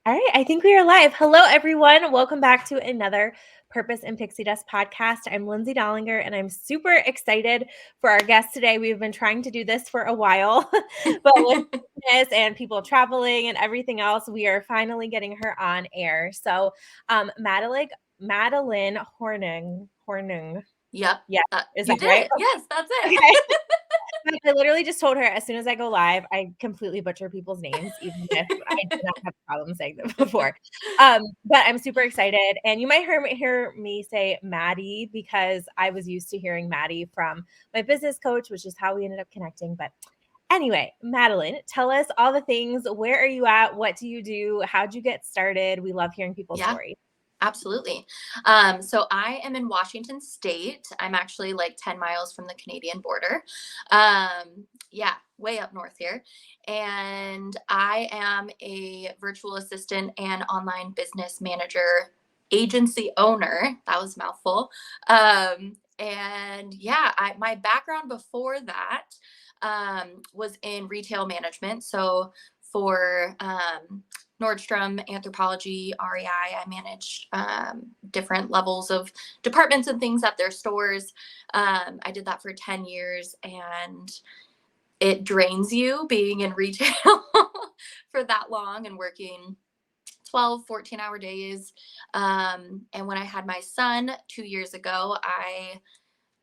All right, I think we are live. Hello, everyone. Welcome back to another Purpose and Pixie Dust podcast. I'm Lindsay Dollinger, and I'm super excited for our guest today. We've been trying to do this for a while, but with business and people traveling and everything else, we are finally getting her on air. So, Madeline Hornung. Yep. Yeah, is You that did right? it. Yes, that's it. Okay. I literally just told her as soon as I go live, I completely butcher people's names, even if I did not have a problem saying them before. But I'm super excited. And you might hear me say Maddy because I was used to hearing Maddy from my business coach, which is how we ended up connecting. But anyway, Madeline, tell us all the things. Where are you at? What do you do? How'd you get started? We love hearing people's Yeah, stories. absolutely. So I am in Washington State. I'm actually like 10 miles from the Canadian border. Yeah, way up north here. And I am a virtual assistant and online business manager agency owner. That was a mouthful. And yeah, my background before that was in retail management. So for Nordstrom, Anthropologie, REI. I managed different levels of departments and things at their stores. I did that for 10 years, and it drains you being in retail for that long and working 12, 14-hour days. And when I had my son 2 years ago, I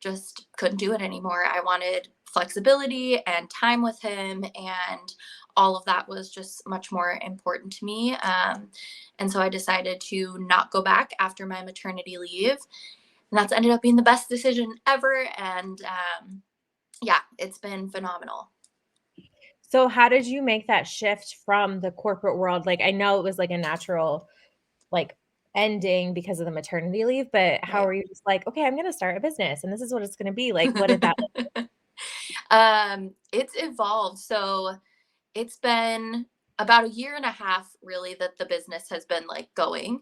just couldn't do it anymore. I wanted flexibility and time with him, and all of that was just much more important to me. And so I decided to not go back after my maternity leave. And that's ended up being the best decision ever. And yeah, it's been phenomenal. So how did you make that shift from the corporate world? Like, I know it was like a natural, like, ending because of the maternity leave, but how Right. are you just like, okay, I'm going to start a business and this is what it's going to be? Like, what did that look It's evolved. So it's been about a year and a half really that the business has been like going.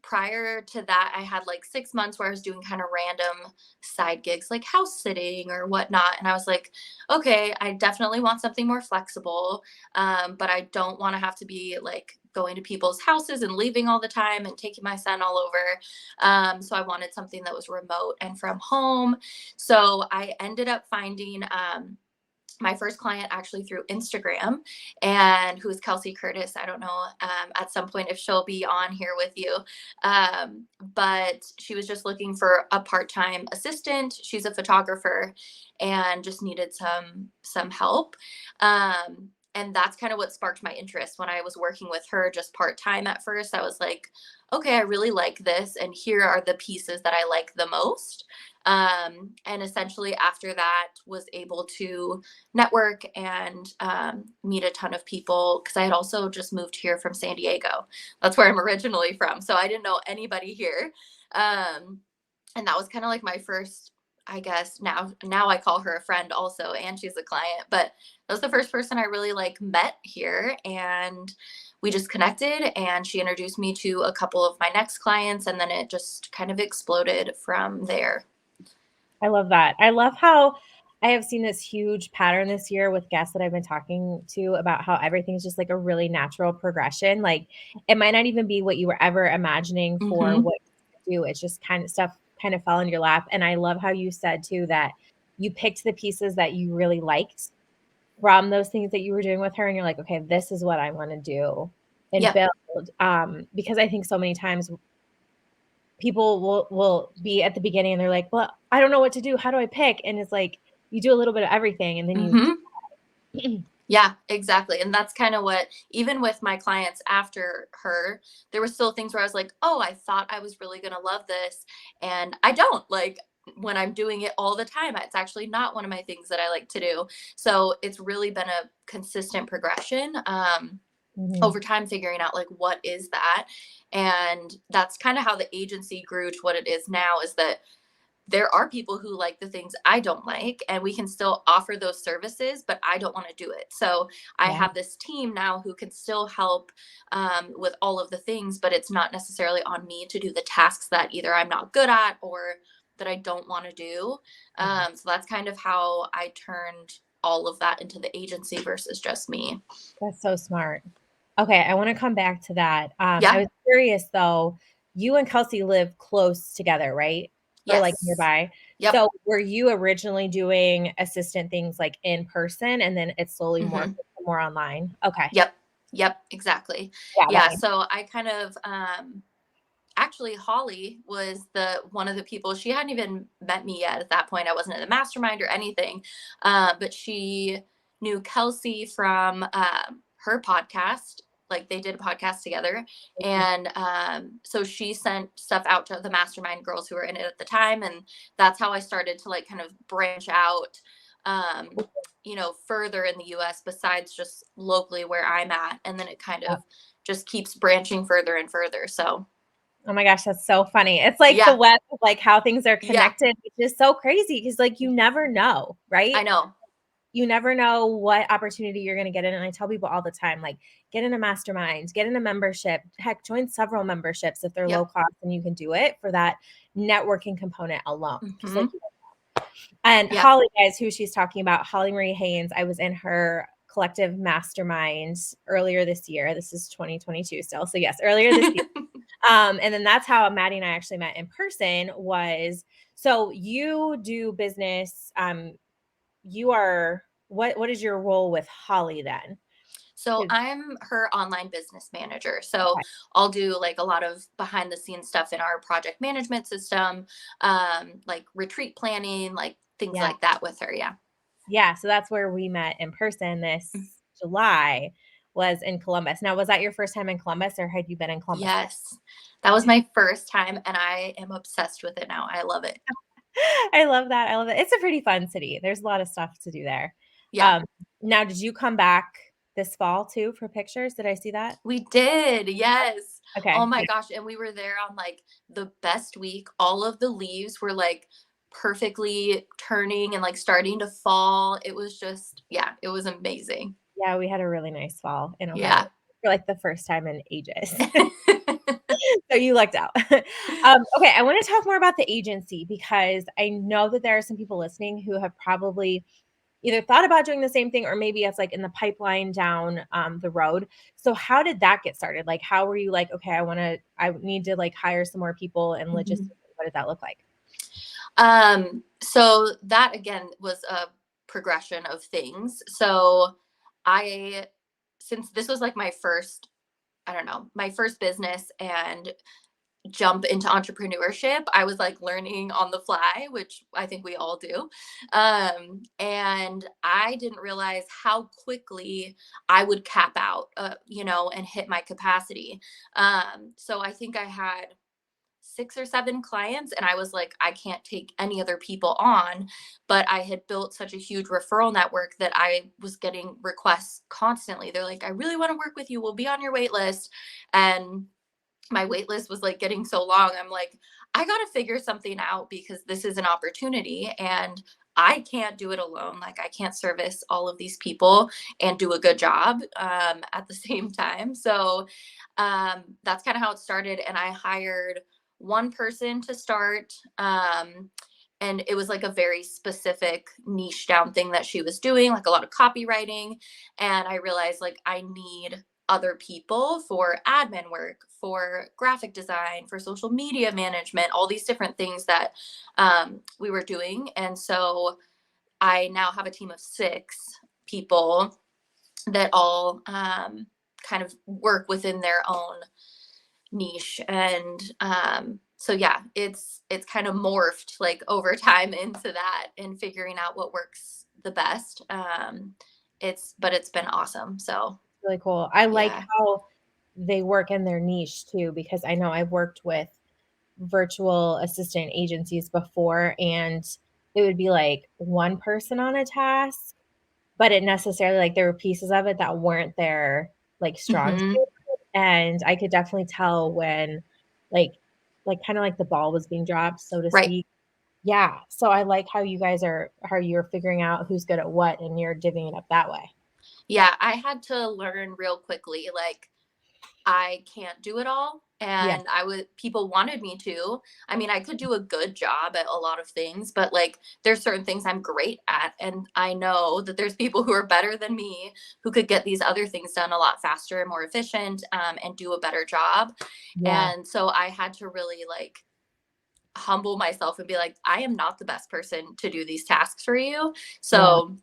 Prior to that, I had like 6 months where I was doing kind of random side gigs like house sitting or whatnot. And I was like, okay, I definitely want something more flexible. But I don't want to have to be like going to people's houses and leaving all the time and taking my son all over. So I wanted something that was remote and from home. So I ended up finding my first client actually through Instagram, and who's Kelsey Curtis. I don't know at some point if she'll be on here with you, but she was just looking for a part-time assistant. She's a photographer and just needed some help. And that's kind of what sparked my interest when I was working with her just part-time at first. I was like, okay, I really like this, and here are the pieces that I like the most. And essentially after that was able to network and meet a ton of people, because I had also just moved here from San Diego. That's where I'm originally from. So I didn't know anybody here. And that was kind of like my first, I guess now I call her a friend also, and she's a client, but that was the first person I really like met here. And we just connected, and she introduced me to a couple of my next clients, and then it just kind of exploded from there. I love that. I love how I have seen this huge pattern this year with guests that I've been talking to about how everything's just like a really natural progression. Like, it might not even be what you were ever imagining for Mm-hmm. what you do. It's just kind of stuff kind of fell in your lap. And I love how you said too that you picked the pieces that you really liked from those things that you were doing with her, and you're like, okay, this is what I want to do and Yep. build. Because I think so many times people will be at the beginning and they're like, well, I don't know what to do. How do I pick? And it's like, you do a little bit of everything and then you Mm-hmm. Yeah, exactly. And that's kind of what, even with my clients after her, there were still things where I was like, oh, I thought I was really going to love this. And I don't like when I'm doing it all the time. It's actually not one of my things that I like to do. So it's really been a consistent progression. Mhm. Over time, figuring out like what is that. And that's kind of how the agency grew to what it is now, is that there are people who like the things I don't like, and we can still offer those services, but I don't want to do it. So I Yeah. have this team now who can still help with all of the things, but it's not necessarily on me to do the tasks that either I'm not good at or that I don't want to do. Yeah. So that's kind of how I turned all of that into the agency versus just me. That's so smart. Okay, I wanna come back to that. I Yeah. was curious though, you and Kelsey live close together, right? Or, like, Yes. nearby? Yep. So, were you originally doing assistant things, like, in person, and then it slowly morphed Hmm. to more online? Okay. Yep. Yep. Exactly. Yeah, that Yeah. makes So I kind of, actually Holly was the one of the people. She hadn't even met me yet at that point. I wasn't in the mastermind or anything. But she knew Kelsey from her podcast. Like they did a podcast together. sense. And so she sent stuff out to the mastermind girls who were in it at the time. And that's how I started to like kind of branch out, um, further in the US besides just locally where I'm at. And then it kind Yeah. of just keeps branching further and further. So Oh my gosh, that's so funny. It's like the yeah, web of, like, how things are yeah, connected, which is so crazy because, like, you never know, I right? know. You never know what opportunity you're gonna get in, and I tell people all the time, like, get in a mastermind, get in a membership, heck, join several memberships if they're low Yep. cost and you can do it for that networking component alone. Because like Mhm. and Yep. Holly, guys, who she's talking about, Holly Marie Haynes, I was in her collective mastermind earlier this year. This is 2022 still. So yes, earlier this year. And then that's how Maddie and I actually met in person was so you do business. You are what is your role with Holly then? So 'Cause I'm her online business manager. So okay, I'll do like a lot of behind the scenes stuff in our project management system, like retreat planning, like things yeah. like that with her. Yeah. Yeah, so that's where we met in person Mm. this July was in Columbus. Now, was that your first time in Columbus or had you been in Columbus before? Yes. That was my first time and I am obsessed with it now. I love it. I love that. I love it. It's a pretty fun city. There's a lot of stuff to do there. Yeah. Um, Now did you come back this fall too for pictures? Did I see that? We did, yes. Oh Okay. my Yeah. gosh, and we were there on, like, the best week. All of the leaves were, like, perfectly turning and, like, starting to fall. It was just yeah, it was amazing. Yeah, we had a really nice fall in Ohio Yeah. for like the first time in ages. So you lucked out. Okay, I want to talk more about the agency because I know that there are some people listening who have probably either thought about doing the same thing or maybe it's like in the pipeline down the road. So how did that get started? Like, how were you like, okay, I need to like hire some more people and Mhm. logistics. What did that look like? So that again was a progression of things. So I since this was, like, my first I don't know, my first business and jump into entrepreneurship, I was like learning on the fly, which I think we all do. And I didn't realize how quickly I would cap out, and hit my capacity. So I think I had 6 or 7 clients, and I was like, I can't take any other people on. But I had built such a huge referral network that I was getting requests constantly. They're like, I really want to work with you. We'll be on your wait list. And my wait list was like getting so long. I'm like, I got to figure something out because this is an opportunity and I can't do it alone. Like, I can't service all of these people and do a good job at the same time. So that's kind of how it started. And I hired one person to start. And it was like a very specific niche down thing that she was doing, like a lot of copywriting. And I realized like I need other people for admin work, for graphic design, for social media management, all these different things that we were doing. And so I now have a team of 6 people that all kind of work within their own niche. And so yeah, it's kind of morphed like over time into that and figuring out what works the best. It's been awesome. So Really cool. I like yeah. how they work in their niche too, because I know I've worked with virtual assistant agencies before and it would be like one person on a task, but it necessarily like there were pieces of it that weren't their like strong Hmm. suit. And I could definitely tell when like kind of like the ball was being dropped, so to Right. speak. Yeah. So I like how you guys are how you're figuring out who's good at what and you're divvying it up that way. Yeah, I had to learn real quickly, like, I can't do it all. Yeah. and people wanted me to. I mean, I could do a good job at a lot of things, but like there's certain things I'm great at, and I know that there's people who are better than me who could get these other things done a lot faster and more efficient, and do a better job. Yeah. And so I had to really like humble myself and be like, I am not the best person to do these tasks for you. Yeah. So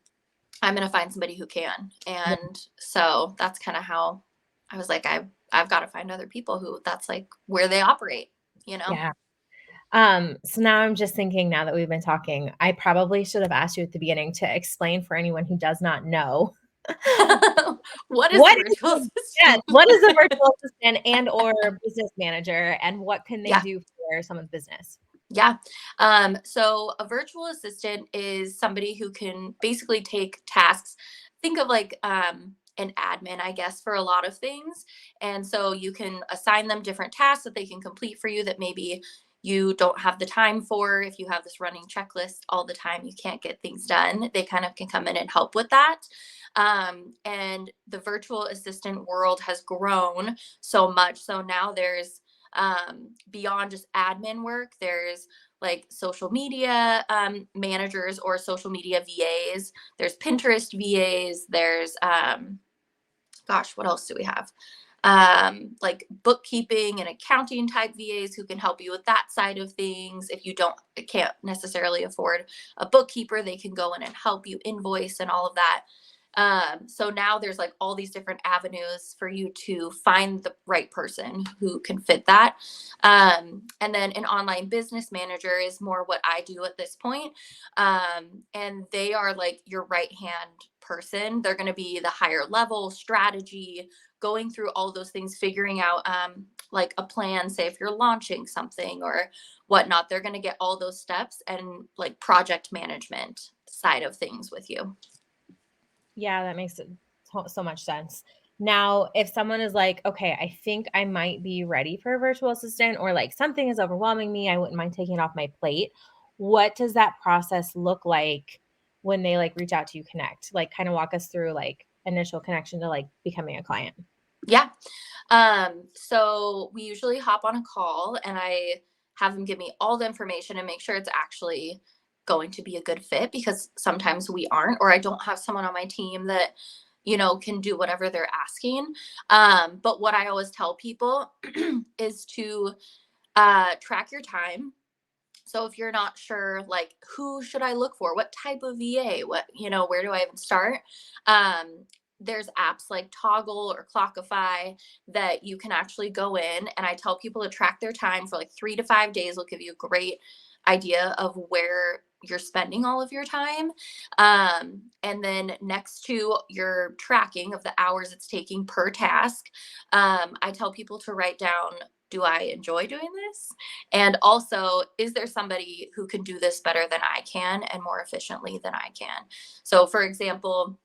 I'm going to find somebody who can. Yeah. And so that's kind of how I was like, I've got to find other people who that's like where they operate, you know? Yeah. So now I'm just thinking, now that we've been talking, I probably should have asked you at the beginning to explain for anyone who does not know What is a what virtual is, yes, assistant? what is a virtual assistant and or business manager, and what can they Yeah. do for someone's business? Yeah. So a virtual assistant is somebody who can basically take tasks. Think of like an admin, I guess, for a lot of things. And so you can assign them different tasks that they can complete for you that maybe you don't have the time for. If you have this running checklist all the time, you can't get things done. They kind of can come in and help with that. And the virtual assistant world has grown so much. So now there's beyond just admin work, there's like social media managers or social media VAs. There's Pinterest VAs. There's gosh, what else do we have? Like bookkeeping and accounting type VAs who can help you with that side of things. If you can't necessarily afford a bookkeeper, they can go in and help you invoice and all of that. So now there's like all these different avenues for you to find the right person who can fit that. And then an online business manager is more what I do at this point. And they are like your right hand person. They're going to be the higher level strategy, going through all those things, figuring out like a plan, say if you're launching something or whatnot, they're going to get all those steps and like project management side of things with you. Yeah, that makes so much sense. Now, if someone is like, okay, I think I might be ready for a virtual assistant, or like something is overwhelming me, I wouldn't mind taking it off my plate. What does that process look like when they like reach out to you, connect? Like, kind of walk us through like initial connection to like becoming a client. Yeah. So we usually hop on a call and I have them give me all the information and make sure it's actually going to be a good fit, because sometimes we aren't, or I don't have someone on my team that, can do whatever they're asking. But what I always tell people is to track your time. So if you're not sure, like, who should I look for? What type of VA? Where do I even start? There's apps like Toggle or Clockify that you can actually go in, and I tell people to track their time for like 3 to 5 days. Will give you a great idea of where you're spending all of your time. And then next to your tracking of the hours it's taking per task, I tell people to write down, do I enjoy doing this? And also, is there somebody who can do this better than I can and more efficiently than I can? So, for example,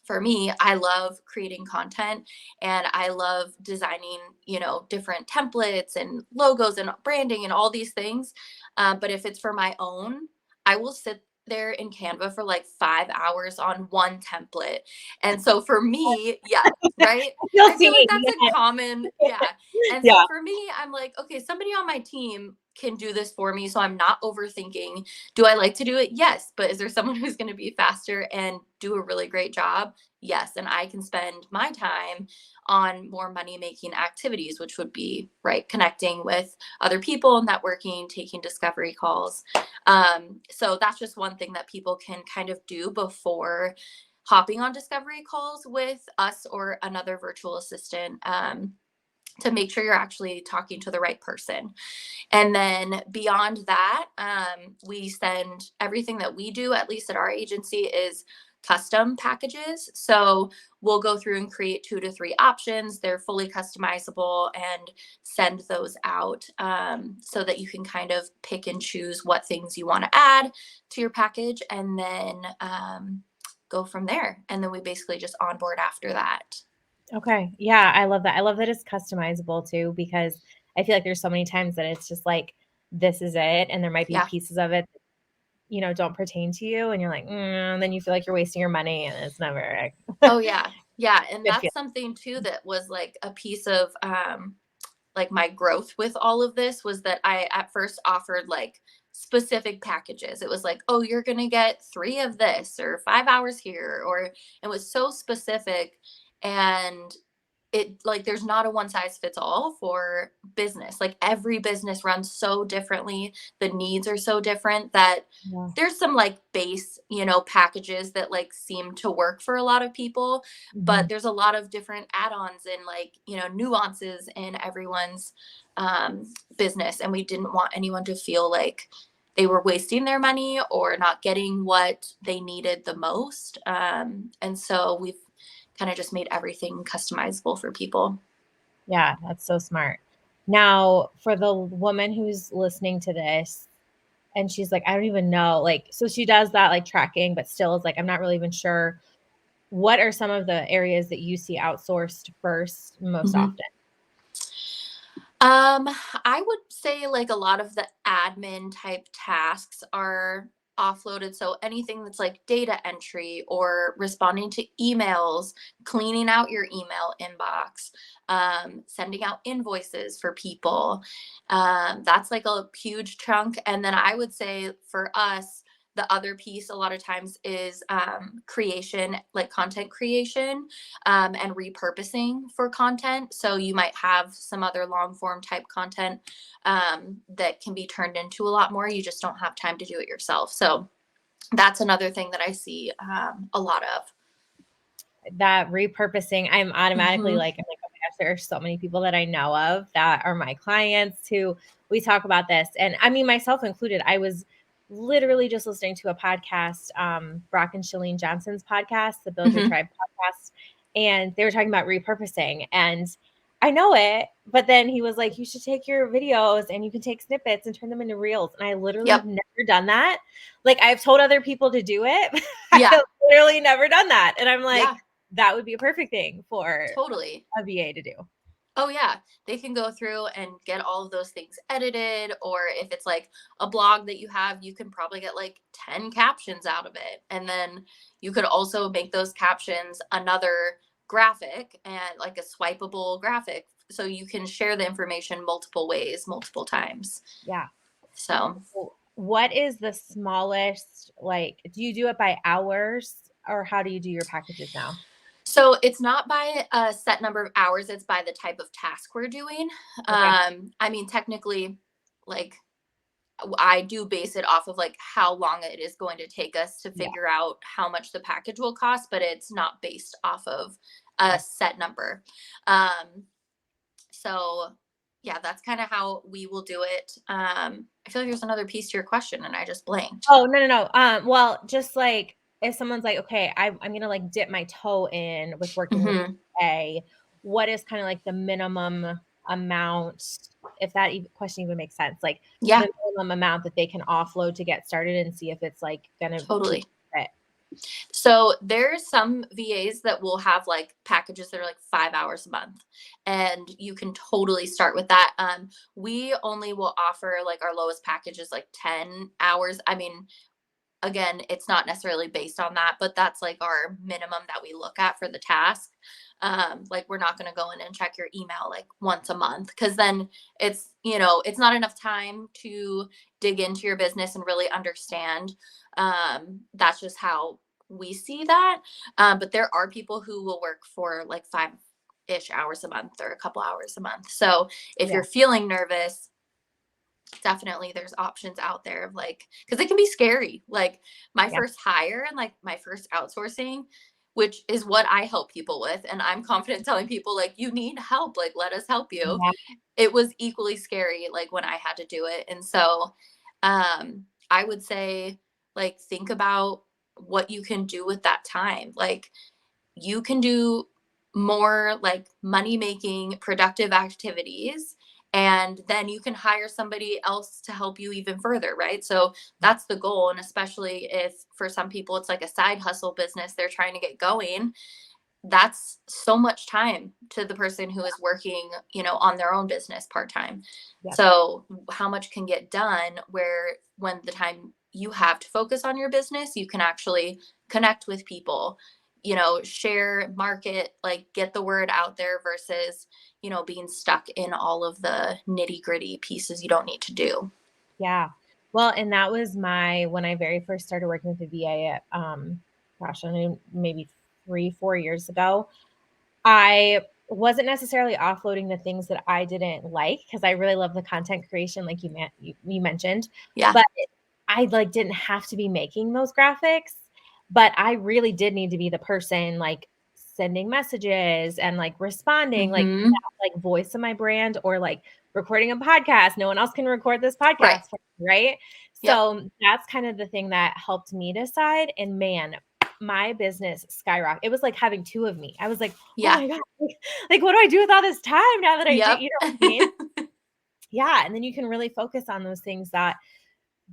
for me, I love creating content and I love designing, different templates and logos and branding and all these things. But if it's for my own, I will sit there in Canva for like 5 hours on one template. And so for me, yeah, right. You'll I feel like see. that's a common, yeah. And Yeah. so for me, I'm like, okay, somebody on my team can do this for me. So I'm not overthinking. Do I like to do it? Yes. But is there someone who's going to be faster and do a really great job? Yes. And I can spend my time on more money making activities, which would be right, connecting with other people, networking, taking discovery calls. So that's just one thing that people can kind of do before hopping on discovery calls with us or another virtual assistant. To make sure you're actually talking to the right person. And then beyond that, we send everything that we do, at least at our agency, is custom packages. So we'll go through and create 2 to 3 options. They're fully customizable and send those out, so that you can kind of pick and choose what things you want to add to your package, and then go from there. And then we basically just onboard after that. Okay. Yeah, I love that. I love that it's customizable too, because I feel like there's so many times that it's just like, this is it. And there might be Yeah. pieces of it, don't pertain to you. And you're like, and then you feel like you're wasting your money, and it's never a Oh yeah. Yeah. And good that's feeling. something too that was like a piece of like my growth with all of this was that I at first offered like specific packages. It was like, oh, you're going to get 3 of this or 5 hours here, or it was so specific. And it like there's not a one size fits all for business. Like every business runs so differently. The needs are so different that Yeah. there's some like base, packages that like seem to work for a lot of people, but Mhm. there's a lot of different add-ons and like, nuances in everyone's business. And we didn't want anyone to feel like they were wasting their money or not getting what they needed the most. And so we've kind of just made everything customizable for people. Yeah, that's so smart. Now, for the woman who's listening to this and she's like, I don't even know, like, so she does that like tracking, but still is like, I'm not really even sure. What are some of the areas that you see outsourced first most Mhm. often? I would say like a lot of the admin type tasks are offloaded. So anything that's like data entry or responding to emails, cleaning out your email inbox, sending out invoices for people. That's like a huge chunk. And then I would say for us, the other piece a lot of times is creation, like content creation and repurposing for content. So you might have some other long form type content that can be turned into a lot more. You just don't have time to do it yourself. So that's another thing that I see a lot of. That repurposing, I'm automatically Hmm. like, I'm like, oh my gosh, there are so many people that I know of that are my clients who we talk about this. And I mean, myself included, I was literally just listening to a podcast, Brock and Shalene Johnson's podcast, the Build Your Hmm. Tribe podcast, and they were talking about repurposing. And I know it, but then he was like, you should take your videos and you can take snippets and turn them into reels. And I literally have Yep. never done that. Like I've told other people to do it. I Yeah. have literally never done that. And I'm like, Yeah. that would be a perfect thing for Totally. a VA to do. Oh yeah, they can go through and get all of those things edited, or if it's like a blog that you have, you can probably get like 10 captions out of it. And then you could also make those captions another graphic and like a swipeable graphic so you can share the information multiple ways, multiple times. Yeah. So, What is the smallest, like, do you do it by hours or how do you do your packages now? so it's not by a set number of hours, it's by the type of task we're doing. Okay. I mean, technically, like I do base it off of like how long it is going to take us to Yeah. figure out how much the package will cost, but it's not based off of a Okay. set number. Um, so yeah, that's kind of how we will do it. I feel like there's another piece to your question and I just blanked. Oh, no, no, no. Well, just like if someone's like, okay, I'm gonna like dip my toe in with working with Hmm. a, what is kind of like the minimum amount, if that question even makes sense, like Yeah, the minimum amount that they can offload to get started and see if it's like gonna be totally. fit. So there's some VAs that will have like packages that are like 5 hours a month, and you can totally start with that. We only will offer like our lowest package is like 10 hours. I mean, again, it's not necessarily based on that, but that's like our minimum that we look at for the task. Like we're not going to go in and check your email like once a month because then it's not enough time to dig into your business and really understand. That's just how we see that. But there are people who will work for like 5-ish hours a month or a couple hours a month. So if Yeah. you're feeling nervous, definitely there's options out there of like because it can be scary like my Yeah. first hire and like my first outsourcing, which is what I help people with, and I'm confident telling people like you need help, like let us help you. Yeah. It was equally scary like when I had to do it. And so I would say like think about what you can do with that time. Like you can do more like money making productive activities, and then you can hire somebody else to help you even further, right? So that's the goal. And especially if for some people it's like a side hustle business they're trying to get going, that's so much time to the person who is working on their own business part time. Yeah. So how much can get done where when the time you have to focus on your business you can actually connect with people, share, market, like get the word out there versus, being stuck in all of the nitty gritty pieces you don't need to do. Yeah. Well, and that was when I very first started working with the VA, gosh, I don't know, maybe 3, 4 years ago. I wasn't necessarily offloading the things that I didn't like, because I really love the content creation, like you mentioned, Yeah. but I like didn't have to be making those graphics, but I really did need to be the person like sending messages and like responding, like Hmm. that, like voice of my brand, or like recording a podcast. No one else can record this Right. podcast for me, right? Yep. So that's kind of the thing that helped me decide. And man, my business skyrocketed. It was like having two of me. I was like, oh Yeah. my God, like what do I do with all this time now that I do, Yep. you know what I mean? Yeah. And then you can really focus on those things that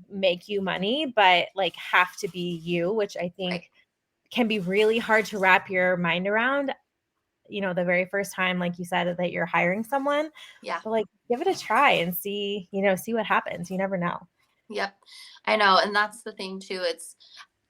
make you money, but like have to be you, which I Right. think can be really hard to wrap your mind around, the very first time, like you said, that you're hiring someone. Yeah. But like give it a try and see what happens. You never know. Yep. I know. And that's the thing too.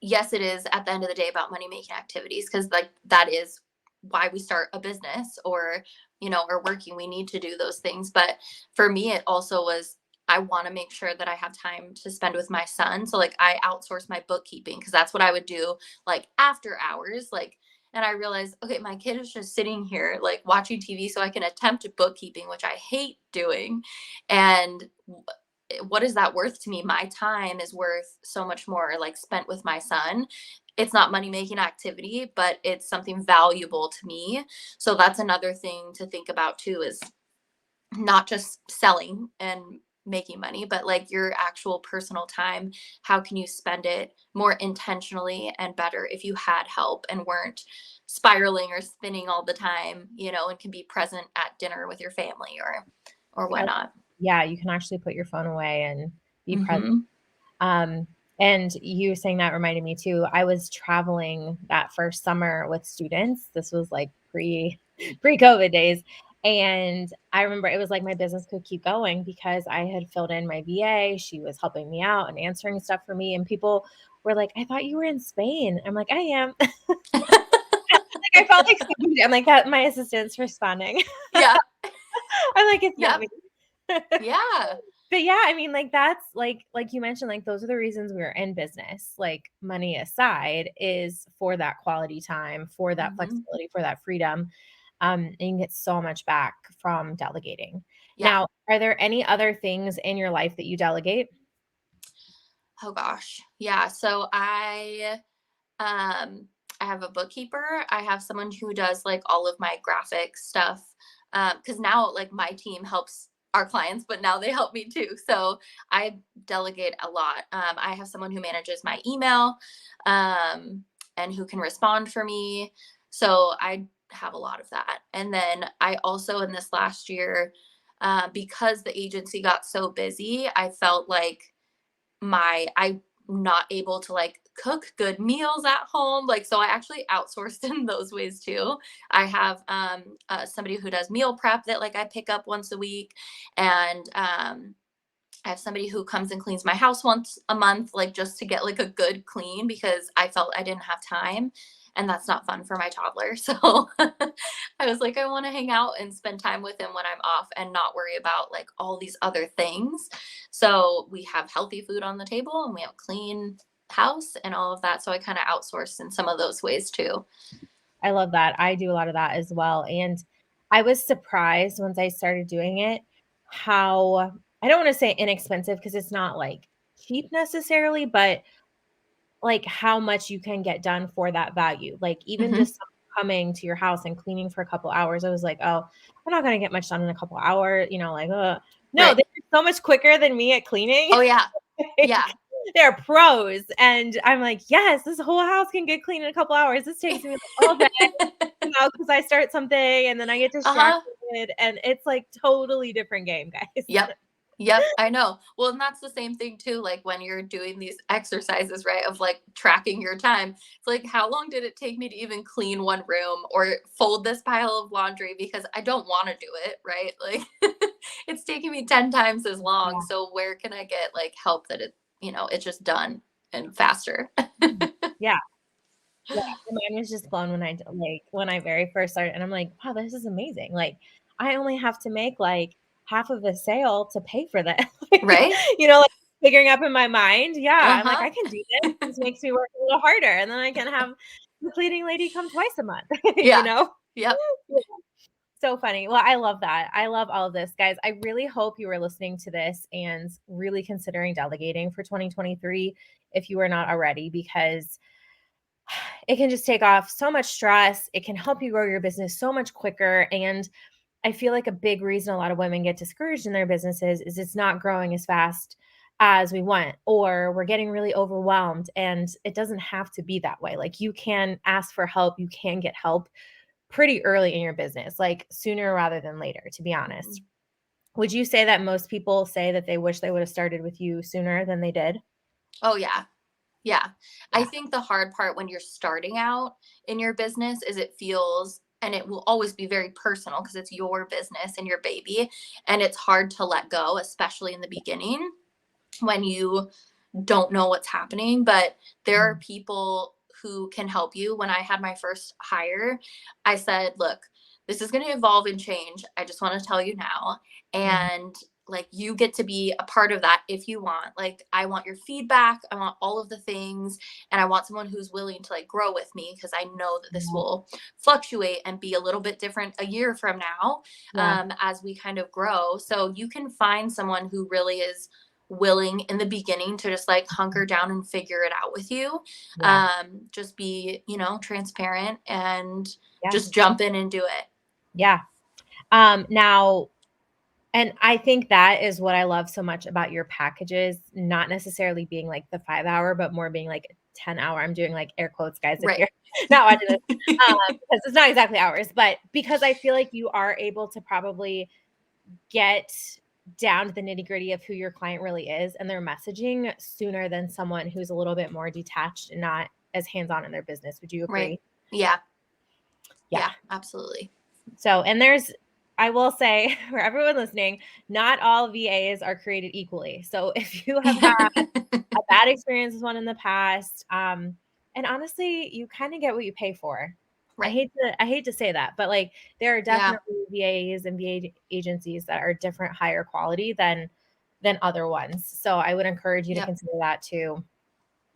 Yes, it is at the end of the day about money making activities, because like that is why we start a business, or or working, we need to do those things. But for me, it also was, I want to make sure that I have time to spend with my son. So like I outsource my bookkeeping, because that's what I would do like after hours, like. And I realized, okay, my kid is just sitting here like watching TV, so I can attempt bookkeeping, which I hate doing. And what is that worth to me? My time is worth so much more, like spent with my son. It's not money making activity, but it's something valuable to me. So that's another thing to think about too, is not just selling and making money, but like your actual personal time. How can you spend it more intentionally and better if you had help and weren't spiraling or spinning all the time, and can be present at dinner with your family or I whatnot. Yeah, you can actually put your phone away and be present. Hmm. Um, and you saying that reminded me too. I was traveling that first summer with students. This was like pre-COVID days. And I remember it was like my business could keep going because I had filled in my VA. She was helping me out and answering stuff for me. And people were like, I thought you were in Spain. I'm like, I am. Like I felt like I'm like that my assistant's responding. Yeah. I'm like, it's not Yep. me. Yeah. But yeah, I mean, like that's like you mentioned, like those are the reasons we're in business. Like money aside is for that quality time, for that Hmm. flexibility, for that freedom. And you can get so much back from delegating. Yeah. Now, are there any other things in your life that you delegate? Oh gosh. Yeah. So um I have a bookkeeper. I have someone who does like all of my graphic stuff. Because now like my team helps our clients, but now they help me too. So I delegate a lot. I have someone who manages my email, and who can respond for me. So I have a lot of that. And then I also, in this last year, because the agency got so busy, I felt like I'm not able to like cook good meals at home. Like, so I actually outsourced in those ways too. I have somebody who does meal prep that like I pick up once a week, and I have somebody who comes and cleans my house once a month, like just to get like a good clean, because I felt I didn't have time. And that's not fun for my toddler. So I was like, I want to hang out and spend time with him when I'm off and not worry about like all these other things. So we have healthy food on the table and we have clean house and all of that. So I kind of outsource in some of those ways too. I love that. I do a lot of that as well. And I was surprised once I started doing it how, I don't want to say inexpensive because it's not like cheap necessarily, but like how much you can get done for that value. Like even Hmm. just coming to your house and cleaning for a couple hours, I was like, oh, I'm not gonna get much done in a couple hours, like, no, Right. they're so much quicker than me at cleaning. Oh, yeah. Like, Yeah. they're pros. And I'm like, yes, this whole house can get clean in a couple hours. This takes me like all day, because I start something and then I get Uh-huh. distracted. And it's like totally different game, guys. Yep. Yep, I know. Well, and that's the same thing too, like when you're doing these exercises, right? Of like tracking your time. It's like, how long did it take me to even clean one room or fold this pile of laundry? Because I don't want to do it, right? Like it's taking me 10 times as long. Yeah. So where can I get like help that it's just done and faster? Yeah. Yeah, my mind was just blown when when I very first started, and I'm like, "Wow, this is amazing." Like, I only have to make, like, half of a sale to pay for that. Right? Like, figuring up in my mind, yeah, I'm like, Uh-huh. "I can do this." This makes me work a little harder, and then I can have the cleaning lady come twice a month, you Yeah. know? Yep. Yeah, so funny. Well, I love that. I love all of this. Guys, I really hope you are listening to this and really considering delegating for 2023 if you are not already, because it can just take off so much stress. It can help you grow your business so much quicker. And I feel like a big reason a lot of women get discouraged in their businesses is it's not growing as fast as we want, or we're getting really overwhelmed. And it doesn't have to be that way. Like, you can ask for help, you can get help pretty early in your business, like sooner rather than later, to be honest. Mhm. Would you say that most people say that they wish they would have started with you sooner than they did? Oh, yeah. Yeah. I Yeah. think the hard part when you're starting out in your business is it feels, and it will always be very personal because it's your business and your baby. And it's hard to let go, especially in the beginning when you don't know what's happening. But there are Mhm. people who can help you. When I had my first hire, I said, look, this is going to evolve and change. I just want to tell you now. Mhm. And like, you get to be a part of that if you want. Like, I want your feedback, I want all of the things, and I want someone who's willing to like grow with me, because I know that this Yeah. will fluctuate and be a little bit different a year from now, Yeah. as we kind of grow. So you can find someone who really is willing in the beginning to just like hunker down and figure it out with you. Yeah. Just be, transparent and Yeah. just jump in and do it. Yeah. Now, and I think that is what I love so much about your packages, not necessarily being like the 5 hour, but more being like 10 hour. I'm doing like air quotes, guys, if Right. you're not watching this, because it's not exactly hours, but because I feel like you are able to probably get down to the nitty gritty of who your client really is and their messaging sooner than someone who's a little bit more detached and not as hands on in their business. Would you Right. agree? Yeah. Yeah. Yeah, absolutely. So, and I will say for everyone listening, not all VAs are created equally. So, if you have had a bad experience with one in the past, and honestly, you kind of get what you pay for. Right. I hate to say that, but like, there are Yeah. definitely VAs and VA agencies that are different, higher quality than other ones. So, I would encourage you to Yep. consider that too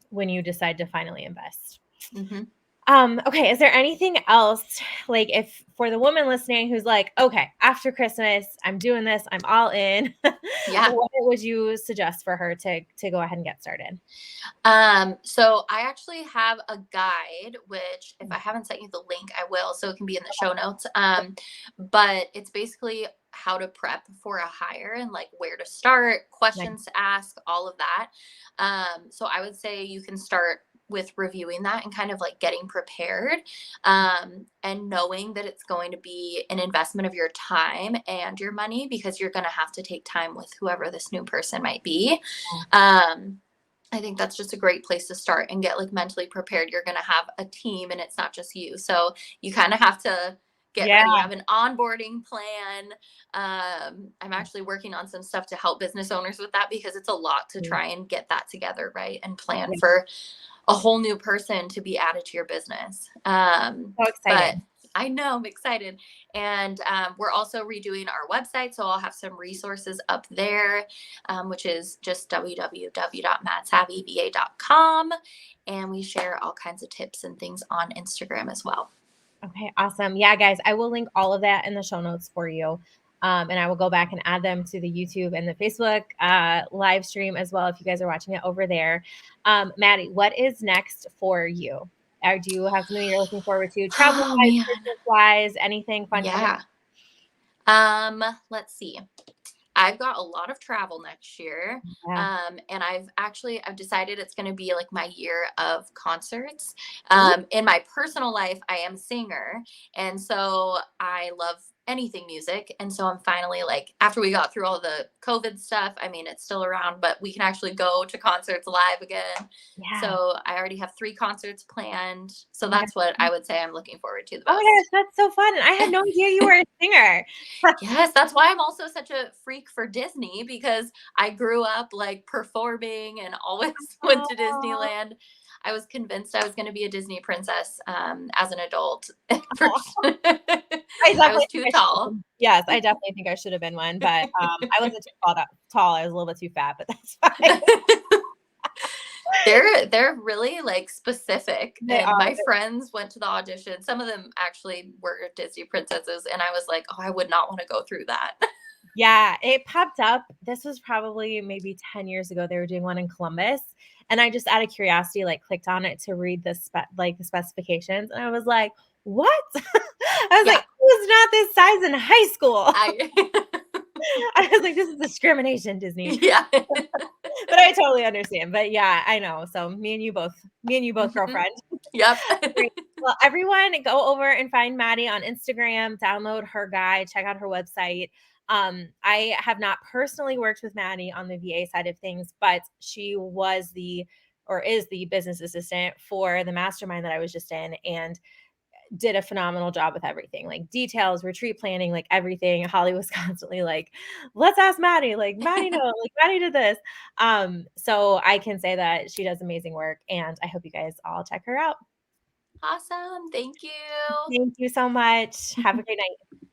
when you decide to finally invest. Hmm. Okay, is there anything else, like, if for the woman listening who's like, "Okay, after Christmas, I'm doing this, I'm all in." Yeah. What would you suggest for her to go ahead and get started? So I actually have a guide, which if I haven't sent you the link, I will, so it can be in the show notes. But it's basically how to prep for a hire and like where to start, Nice. questions to ask, all of that. So I would say you can start with reviewing that and kind of like getting prepared, and knowing that it's going to be an investment of your time and your money, because you're going to have to take time with whoever this new person might be. Um, I think that's just a great place to start and get like mentally prepared. You're going to have a team and it's not just you. So you kind of have to get Yeah. ready. You have an onboarding plan. I'm actually working on some stuff to help business owners with that, because it's a lot to try and get that together, right? And plan Yeah. for a whole new person to be added to your business. So But excited. I know I'm excited. And we're also redoing our website. So I'll have some resources up there, which is just www.madsavvyva.com. And we share all kinds of tips and things on Instagram as well. Okay, awesome. Yeah, guys, I will link all of that in the show notes for you. And I will go back and add them to the YouTube and the Facebook live stream as well if you guys are watching it over there. Maddie, what is next for you? Do you have something you're looking forward to? Travel Oh, wise, man. business wise, anything fun coming Yeah. Let's see. I've got a lot of travel next year. up? Yeah. And I've decided it's going to be like my year of concerts. Ooh, In my personal life, I am a singer. And so I love anything music. And so I'm finally like, after we got through all the COVID stuff, I mean, it's still around, but we can actually go to concerts live again. yeah. So I already have 3 concerts planned. So Oh my that's what gosh. I would say I'm looking forward to the Oh my gosh, most. that's so fun. And I had no idea you were a singer. Yes, that's why I'm also such a freak for Disney, because I grew up like performing and always went to Oh, Disneyland. I was convinced I was going to be a Disney princess as an adult. I I definitely was think too I should have tall. been. Yes, I definitely think I should have been one, but, I wasn't too tall, I was a little bit too fat, but that's fine. They're really like specific, They and are. my friends went to the audition. Some of them actually were Disney princesses, and I was like, oh, I would not want to go through that. Yeah, it popped up. This was probably maybe 10 years ago. They were doing one in Columbus, and I just out of curiosity, like, clicked on it to read the specifications, and I was like, "What?" I was like, Yeah, "I was not this size in high school." I I was like, "This is discrimination, Disney." yeah. But I totally understand. But yeah, I know. So me and you both, Mhm. girlfriend. Yep. Great. Well, everyone go over and find Maddy on Instagram, download her guide, check out her website. I have not personally worked with Maddy on the VA side of things, but she was the or is the business assistant for the mastermind that I was just in and did a phenomenal job with everything, like details, retreat planning, like everything. Holly was constantly like, let's ask Maddy, like Maddy, no, like Maddy did this. So I can say that she does amazing work and I hope you guys all check her out. Awesome. Thank you. Thank you so much. Have a great night.